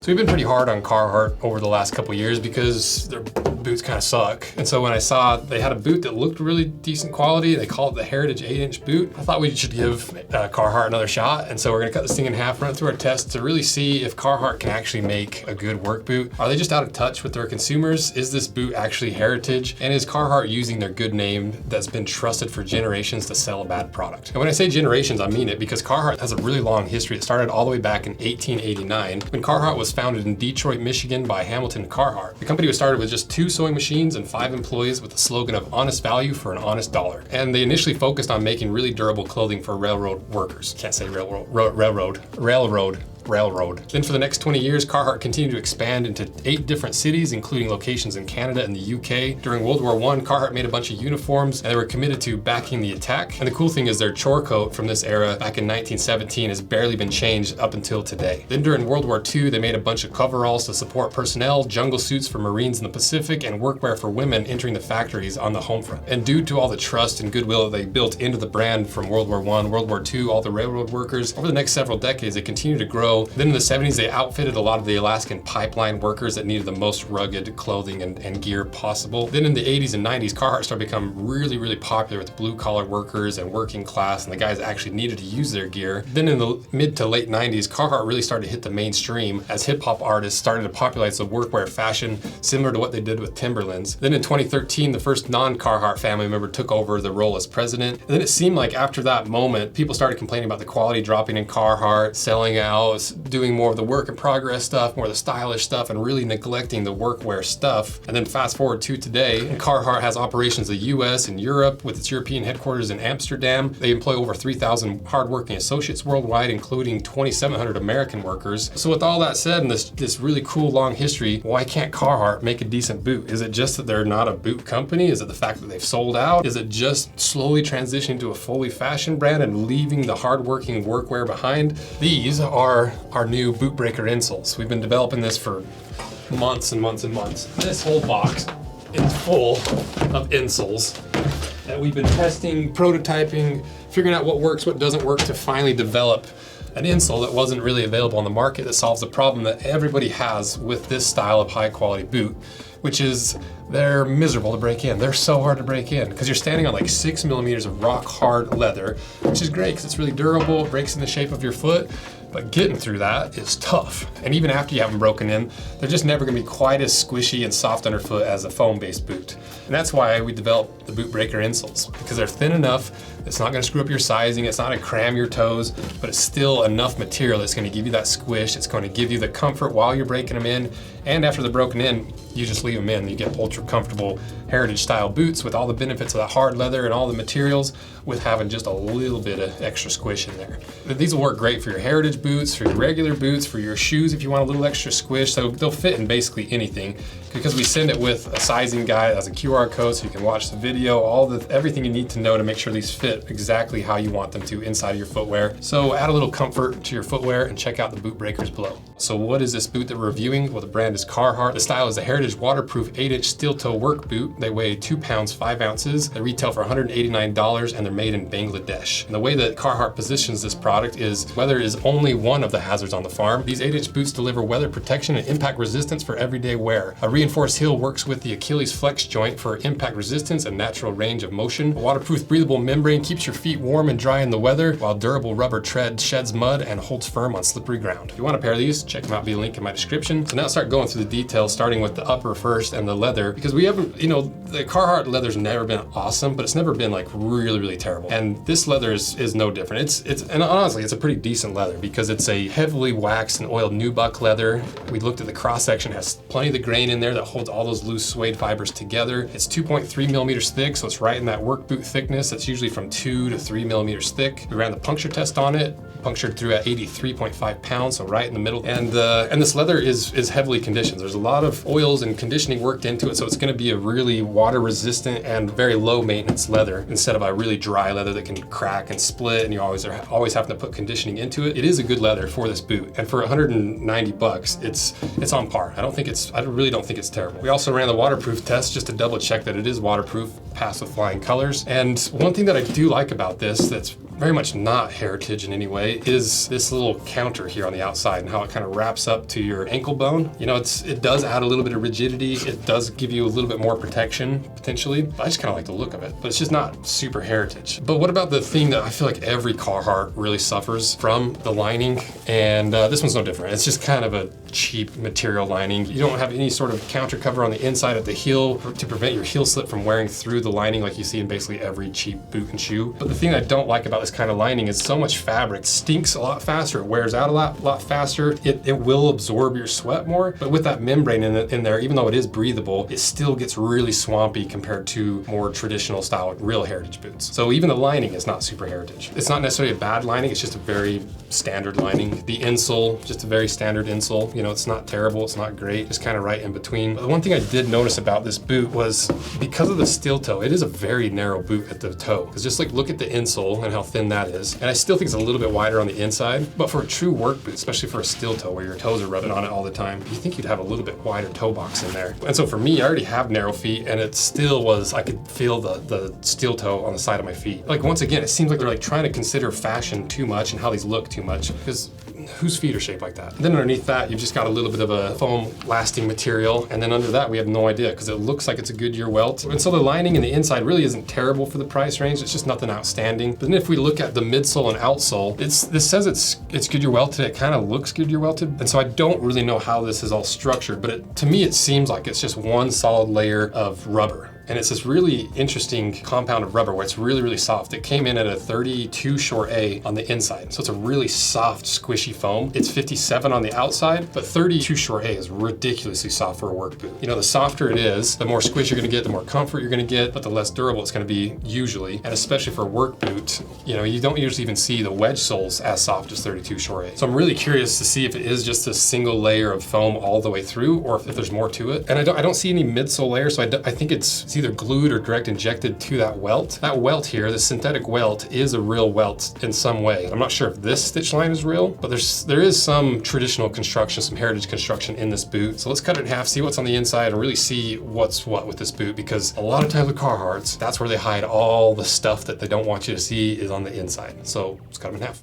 So we've been pretty hard on Carhartt over the last couple years because their boots kind of suck. And so when I saw they had a boot that looked really decent quality, they call it the Heritage 8-inch boot, I thought we should give Carhartt another shot. And so we're gonna cut this thing in half, run it through our tests to really see if Carhartt can actually make a good work boot. Are they just out of touch with their consumers? Is this boot actually heritage? And is Carhartt using their good name that's been trusted for generations to sell a bad product? And when I say generations, I mean it because Carhartt has a really long history. It started all the way back in 1889 when Carhartt was founded in Detroit, Michigan by Hamilton Carhartt. The company was started with just 2 sewing machines and 5 employees with the slogan of honest value for an honest dollar. And they initially focused on making really durable clothing for railroad workers. Can't say railroad. Then for the next 20 years, Carhartt continued to expand into 8 different cities, including locations in Canada and the UK. During World War I, Carhartt made a bunch of uniforms and they were committed to backing the attack. And the cool thing is their chore coat from this era back in 1917 has barely been changed up until today. Then during World War II, they made a bunch of coveralls to support personnel, jungle suits for Marines in the Pacific, and workwear for women entering the factories on the home front. And due to all the trust and goodwill that they built into the brand from World War I, World War II, all the railroad workers, over the next several decades, they continued to grow. Then in the 70s, they outfitted a lot of the Alaskan pipeline workers that needed the most rugged clothing and gear possible. Then in the 80s and 90s, Carhartt started to become really popular with blue collar workers and working class and the guys that actually needed to use their gear. Then in the mid to late 90s, Carhartt really started to hit the mainstream as hip hop artists started to popularize the workwear fashion, similar to what they did with Timberlands. Then in 2013, the first non-Carhartt family member took over the role as president. And then it seemed like after that moment, people started complaining about the quality dropping in Carhartt, selling out, doing more of the work in progress stuff, more of the stylish stuff, and really neglecting the workwear stuff. And then fast forward to today, and Carhartt has operations in the US and Europe with its European headquarters in Amsterdam. They employ over 3,000 hardworking associates worldwide, including 2,700 American workers. So with all that said, and this really cool long history, why can't Carhartt make a decent boot? Is it just that they're not a boot company? Is it the fact that they've sold out? Is it just slowly transitioning to a fully fashion brand and leaving the hardworking workwear behind? These are our new boot breaker insoles. We've been developing this for months and months and months. This whole box is full of insoles that we've been testing, prototyping, figuring out what works, what doesn't work to finally develop an insole that wasn't really available on the market that solves the problem that everybody has with this style of high quality boot, which is they're miserable to break in. They're so hard to break in because you're standing on like 6 millimeters of rock hard leather, which is great because it's really durable, it breaks in the shape of your foot, but getting through that is tough. And even after you have them broken in, they're just never gonna be quite as squishy and soft underfoot as a foam-based boot. And that's why we developed the boot breaker insoles, because they're thin enough, it's not gonna screw up your sizing, it's not gonna cram your toes, but it's still enough material that's gonna give you that squish, it's gonna give you the comfort while you're breaking them in, and after they're broken in, you just leave them in. You get ultra comfortable heritage style boots with all the benefits of that hard leather and all the materials with having just a little bit of extra squish in there. These will work great for your heritage boots, for your regular boots, for your shoes if you want a little extra squish. So they'll fit in basically anything because we send it with a sizing guide that has a QR code so you can watch the video, everything you need to know to make sure these fit exactly how you want them to inside of your footwear. So add a little comfort to your footwear and check out the boot breakers below. So what is this boot that we're reviewing? Well, the brand is Carhartt. The style is the Heritage waterproof 8-inch steel toe work boot. They weigh 2 pounds, 5 ounces. They retail for $189 and they're made in Bangladesh. And the way that Carhartt positions this product is weather is only one of the hazards on the farm. These 8-inch boots deliver weather protection and impact resistance for everyday wear. A reinforced heel works with the Achilles flex joint for impact resistance and natural range of motion. A waterproof breathable membrane keeps your feet warm and dry in the weather, while durable rubber tread sheds mud and holds firm on slippery ground. If you want a pair of these, check them out via link in my description. So now start going through the details, starting with the upper first and the leather, because we haven't, the Carhartt leather's never been awesome, but it's never been like really terrible. And this leather is no different. And honestly, it's a pretty decent leather because it's a heavily waxed and oiled nubuck leather. We looked at the cross section, has plenty of the grain in there that holds all those loose suede fibers together. It's 2.3 millimeters thick, so it's right in that work boot thickness. That's usually from 2 to 3 millimeters thick. We ran the puncture test on it, punctured through at 83.5 pounds, so right in the middle. And this leather is heavily conditioned. There's a lot of oils and conditioning worked into it, so it's gonna be a really water resistant and very low maintenance leather instead of a really dry leather that can crack and split and you always having to put conditioning into it. It is a good leather for this boot, and for $190, it's on par. I really don't think it's terrible. We also ran the waterproof test just to double check that it is waterproof, passed with flying colors. And one thing that I do like about this that's very much not heritage in any way is this little counter here on the outside and how it kind of wraps up to your ankle bone. You know, it does add a little bit of rigidity. It does give you a little bit more protection, potentially. But I just kind of like the look of it, but it's just not super heritage. But what about the thing that I feel like every Carhartt really suffers from? The lining. And this one's no different. It's just kind of a cheap material lining. You don't have any sort of counter cover on the inside of the heel to prevent your heel slip from wearing through the lining like you see in basically every cheap boot and shoe. But the thing I don't like about this kind of lining is so much fabric stinks a lot faster. It wears out a lot faster. It will absorb your sweat more, but with that membrane in there, even though it is breathable, it still gets really swampy compared to more traditional style, real heritage boots. So even the lining is not super heritage. It's not necessarily a bad lining, it's just a very standard lining. The insole, just a very standard insole. You know, it's not terrible, it's not great, just kind of right in between. But the one thing I did notice about this boot was because of the steel toe, it is a very narrow boot at the toe. Because just like look at the insole and how thin that is. And I still think it's a little bit wider on the inside, but for a true work boot, especially for a steel toe where your toes are rubbing on it all the time, you think you'd have a little bit wider toe box in there. And so for me, I already have narrow feet and it still was, I could feel the steel toe on the side of my feet. Like once again, it seems like they're like trying to consider fashion too much and how these look too much, because whose feet are shaped like that? And then underneath that, you've just got a little bit of a foam lasting material. And then under that, we have no idea because it looks like it's a Goodyear welt. And so the lining in the inside really isn't terrible for the price range. It's just nothing outstanding. But then if we look at the midsole and outsole, this says it's Goodyear welted. It kind of looks Goodyear welted. And so I don't really know how this is all structured, but to me, it seems like it's just one solid layer of rubber. And it's this really interesting compound of rubber where it's really, really soft. It came in at a 32 short A on the inside. So it's a really soft, squishy foam. It's 57 on the outside, but 32 short A is ridiculously soft for a work boot. You know, the softer it is, the more squish you're gonna get, the more comfort you're gonna get, but the less durable it's gonna be usually. And especially for a work boot, you know, you don't usually even see the wedge soles as soft as 32 short A. So I'm really curious to see if it is just a single layer of foam all the way through, or if there's more to it. And I don't see any midsole layer, so I think it's either glued or direct injected to that welt. That welt here, the synthetic welt, is a real welt in some way. I'm not sure if this stitch line is real, but there is some traditional construction, some heritage construction in this boot. So let's cut it in half, see what's on the inside, and really see what's what with this boot, because a lot of times with Carhartts, that's where they hide all the stuff that they don't want you to see is on the inside. So let's cut them in half.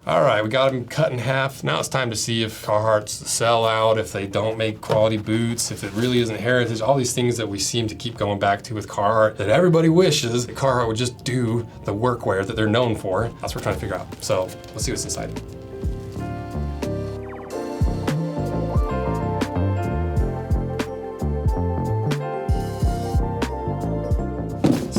All right, we got them cut in half. Now it's time to see if Carhartt's the sellout, if they don't make quality boots, if it really isn't heritage, all these things that we seem to keep going back to with Carhartt, that everybody wishes that Carhartt would just do the workwear that they're known for. That's what we're trying to figure out. So let's see what's inside.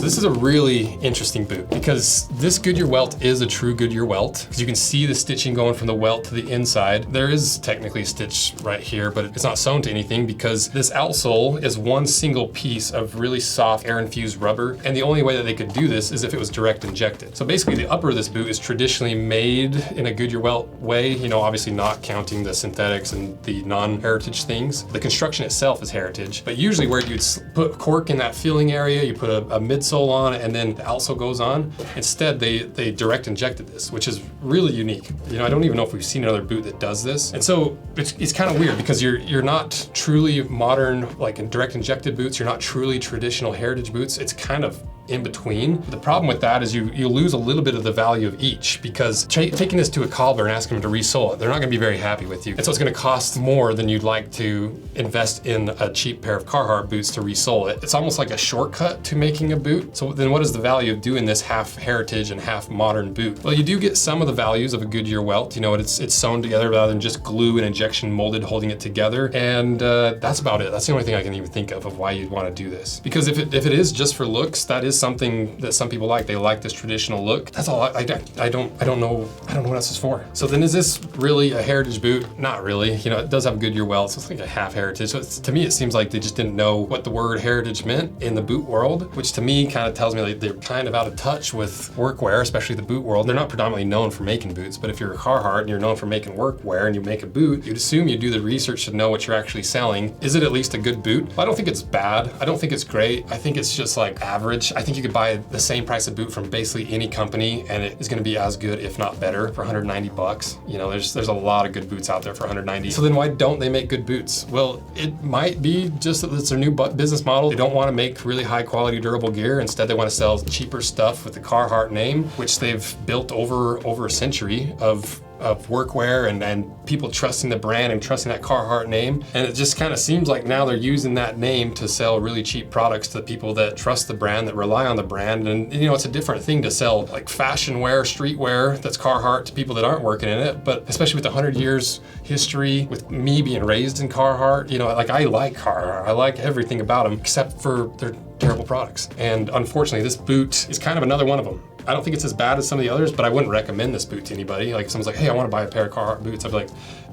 This is a really interesting boot because this Goodyear welt is a true Goodyear welt, because you can see the stitching going from the welt to the inside. There is technically a stitch right here, but it's not sewn to anything because this outsole is one single piece of really soft air-infused rubber. And the only way that they could do this is if it was direct injected. So basically the upper of this boot is traditionally made in a Goodyear welt way, you know, obviously not counting the synthetics and the non-heritage things. The construction itself is heritage, but usually where you'd put cork in that feeling area, you put a midsole on and then the outsole goes on. Instead, they direct injected this, which is really unique. You know, I don't even know if we've seen another boot that does this. And so it's kind of weird because you're not truly modern, like in direct injected boots, you're not truly traditional heritage boots. It's kind of in between. The problem with that is you lose a little bit of the value of each, because taking this to a cobbler and asking them to resole it, they're not gonna be very happy with you. And so it's gonna cost more than you'd like to invest in a cheap pair of Carhartt boots to resole it. It's almost like a shortcut to making a boot. So then what is the value of doing this half heritage and half modern boot? Well, you do get some of the values of a Goodyear welt. You know, it's sewn together rather than just glue and injection molded holding it together. And that's about it. That's the only thing I can even think of why you'd wanna do this. Because if it is just for looks, that is is something that some people like. They like this traditional look. That's all. I don't know what else it's for. So then, is this really a heritage boot? Not really. You know, it does have Goodyear welts, so it's like a half heritage. So to me, it seems like they just didn't know what the word heritage meant in the boot world, which to me kind of tells me like they're kind of out of touch with workwear, especially the boot world. They're not predominantly known for making boots, but if you're a Carhartt and you're known for making workwear and you make a boot, you'd assume you do the research to know what you're actually selling. Is it at least a good boot? I don't think it's bad. I don't think it's great. I think it's just like average. I think you could buy the same price of boot from basically any company and it is going to be as good, if not better, for 190 bucks. You know, there's a lot of good boots out there for 190. So then why don't they make good boots? Well, it might be just that it's their new business model. They don't want to make really high quality durable gear. Instead, they want to sell cheaper stuff with the Carhartt name, which they've built over a century of workwear and people trusting the brand and trusting that Carhartt name. And it just kind of seems like now they're using that name to sell really cheap products to people that trust the brand, that rely on the brand. And you know, it's a different thing to sell like fashion wear, streetwear that's Carhartt to people that aren't working in it. But especially with 100 years history, with me being raised in Carhartt, you know, like I like Carhartt. I like everything about them except for their terrible products. And unfortunately, this boot is kind of another one of them. I don't think it's as bad as some of the others, but I wouldn't recommend this boot to anybody. Like if someone's like, hey, I want to buy a pair of Carhartt boots, I'd be like,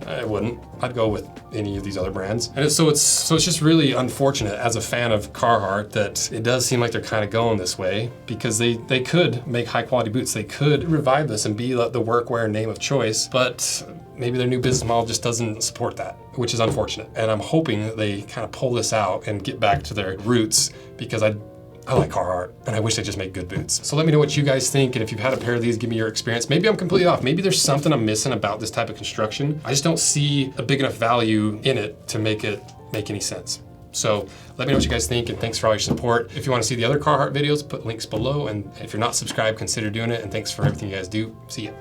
I wouldn't. I'd go with any of these other brands. And so it's just really unfortunate as a fan of Carhartt that it does seem like they're kind of going this way, because they could make high quality boots. They could revive this and be the workwear name of choice, but maybe their new business model just doesn't support that, which is unfortunate. And I'm hoping that they kind of pull this out and get back to their roots, because I like Carhartt, and I wish they just make good boots. So let me know what you guys think, and if you've had a pair of these, give me your experience. Maybe I'm completely off. Maybe there's something I'm missing about this type of construction. I just don't see a big enough value in it to make it make any sense. So let me know what you guys think, and thanks for all your support. If you want to see the other Carhartt videos, put links below, and if you're not subscribed, consider doing it, and thanks for everything you guys do. See ya.